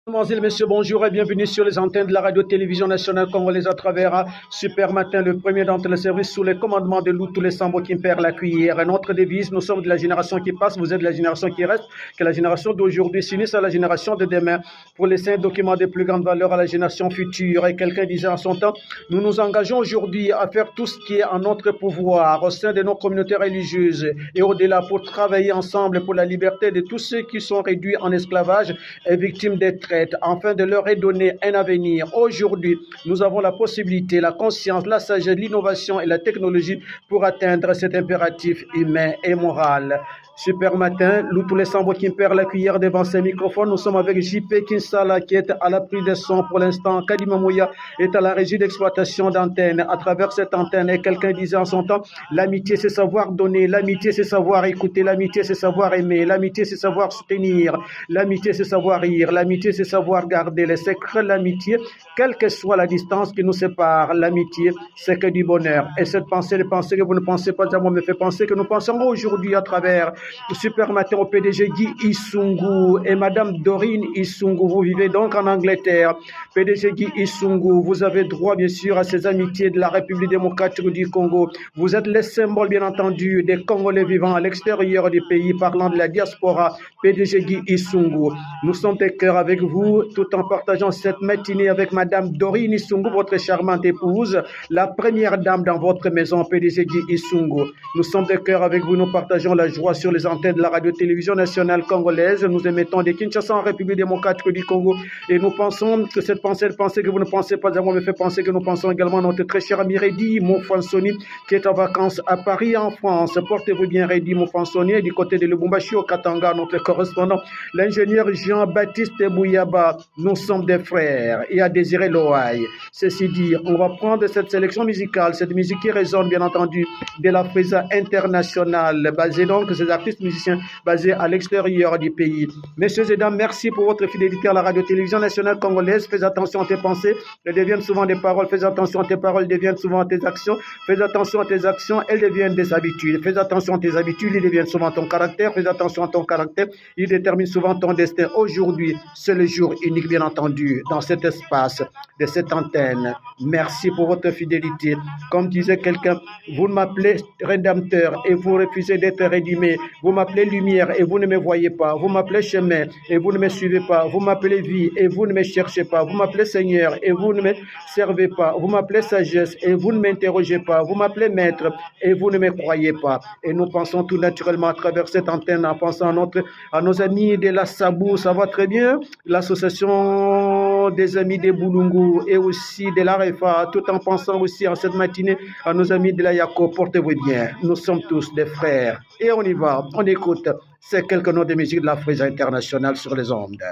Mesdemoiselles, Messieurs, bonjour et bienvenue sur les antennes de la radio-télévision nationale congolaise à travers Super Matin, le premier d'entre les services sous les commandements de Loutou les Sambo qui perd la cuillère. Et notre devise, nous sommes de la génération qui passe, vous êtes de la génération qui reste, que la génération d'aujourd'hui s'unisse à la génération de demain pour laisser un document de plus grande valeur à la génération future. Et quelqu'un disait en son temps, nous nous engageons aujourd'hui à faire tout ce qui est en notre pouvoir au sein de nos communautés religieuses et au-delà pour travailler ensemble pour la liberté de tous ceux qui sont réduits en esclavage et victimes des traites, afin de leur redonner un avenir. Aujourd'hui, nous avons la possibilité, la conscience, la sagesse, l'innovation et la technologie pour atteindre cet impératif humain et moral. Super Matin, Loutou les Sambo qui perd la cuillère devant ses microphones. Nous sommes avec JP Kinsala qui est à la prise de son pour l'instant. Kadima Mouya est à la régie d'exploitation d'antenne. À travers cette antenne, et quelqu'un disait en son temps, l'amitié c'est savoir donner, l'amitié c'est savoir écouter, l'amitié c'est savoir aimer, l'amitié c'est savoir soutenir, l'amitié c'est savoir rire, l'amitié c'est savoir garder les secrets de l'amitié, quelle que soit la distance qui nous sépare. L'amitié c'est que du bonheur. Et cette pensée, les pensées que vous ne pensez pas à moi me fait penser que nous pensons aujourd'hui à travers Super Matin au PDG Guy Isungu et Madame Dorine Isungu. Vous vivez donc en Angleterre. PDG Guy Isungu, vous avez droit bien sûr à ces amitiés de la République démocratique du Congo. Vous êtes le symbole bien entendu des Congolais vivant à l'extérieur du pays, parlant de la diaspora. PDG Guy Isungu, nous sommes de cœur avec vous tout en partageant cette matinée avec Madame Dorine Isungu, votre charmante épouse, la première dame dans votre maison. PDG Guy Isungu, nous sommes de cœur avec vous, nous partageons la joie sur les antennes de la radio-télévision nationale congolaise. Nous émettons des Kinshasa en République démocratique du Congo et nous pensons que cette pensée que vous ne pensez pas à moi me fait penser que nous pensons également à notre très cher ami Redi Mofansoni qui est en vacances à Paris en France. Portez-vous bien Redi Mofansoni du côté de Lubumbashi au Katanga, notre correspondant, l'ingénieur Jean-Baptiste Bouyaba. Nous sommes des frères et à Désiré Loaï. Ceci dit, on va prendre cette sélection musicale, cette musique qui résonne bien entendu de la Frisa internationale, basée donc ces artistes musiciens basés à l'extérieur du pays. Messieurs et dames, merci pour votre fidélité à la radio-télévision nationale congolaise. Fais attention à tes pensées, elles deviennent souvent des paroles. Fais attention à tes paroles, elles deviennent souvent tes actions. Fais attention à tes actions, elles deviennent des habitudes. Fais attention à tes habitudes, ils deviennent souvent ton caractère. Fais attention à ton caractère, il détermine souvent ton destin. Aujourd'hui, c'est le jour unique, bien entendu, dans cet espace, de cette antenne. Merci pour votre fidélité. Comme disait quelqu'un, vous m'appelez rédempteur et vous refusez d'être rédimé. Vous m'appelez lumière et vous ne me voyez pas. Vous m'appelez chemin et vous ne me suivez pas. Vous m'appelez vie et vous ne me cherchez pas. Vous m'appelez Seigneur et vous ne me servez pas. Vous m'appelez sagesse et vous ne m'interrogez pas. Vous m'appelez maître et vous ne me croyez pas. Et nous pensons tout naturellement à travers cette antenne, en pensant à nos amis de la Sabou, ça va très bien, l'association des amis de Boulungu et aussi de la Refa, tout en pensant aussi en cette matinée à nos amis de la Yako. Portez-vous bien, nous sommes tous des frères. Et on y va, on écoute ces quelques notes de musique de la Frisa internationale sur les ondes.